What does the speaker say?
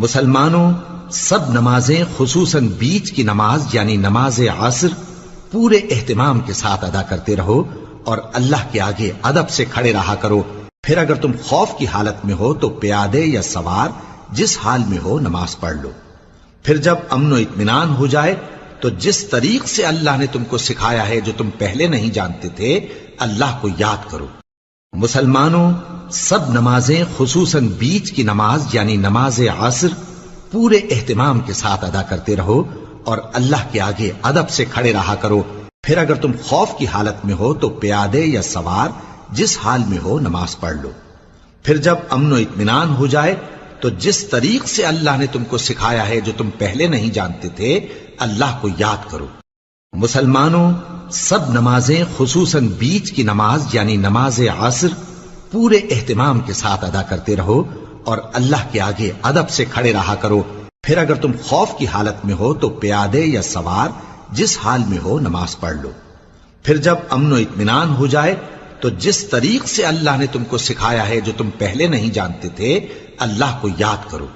مسلمانوں، سب نمازیں خصوصاً بیچ کی نماز یعنی نماز عصر پورے اہتمام کے ساتھ ادا کرتے رہو اور اللہ کے آگے ادب سے کھڑے رہا کرو. پھر اگر تم خوف کی حالت میں ہو تو پیادے یا سوار جس حال میں ہو نماز پڑھ لو. پھر جب امن و اطمینان ہو جائے تو جس طریق سے اللہ نے تم کو سکھایا ہے جو تم پہلے نہیں جانتے تھے اللہ کو یاد کرو. مسلمانوں، سب نمازیں خصوصاً بیچ کی نماز یعنی نماز عصر پورے اہتمام کے ساتھ ادا کرتے رہو اور اللہ کے آگے ادب سے کھڑے رہا کرو. پھر اگر تم خوف کی حالت میں ہو تو پیادے یا سوار جس حال میں ہو نماز پڑھ لو. پھر جب امن و اطمینان ہو جائے تو جس طریق سے اللہ نے تم کو سکھایا ہے جو تم پہلے نہیں جانتے تھے اللہ کو یاد کرو. مسلمانوں، سب نمازیں خصوصاً بیچ کی نماز یعنی نماز عصر پورے اہتمام کے ساتھ ادا کرتے رہو اور اللہ کے آگے ادب سے کھڑے رہا کرو. پھر اگر تم خوف کی حالت میں ہو تو پیادے یا سوار جس حال میں ہو نماز پڑھ لو. پھر جب امن و اطمینان ہو جائے تو جس طریق سے اللہ نے تم کو سکھایا ہے جو تم پہلے نہیں جانتے تھے اللہ کو یاد کرو.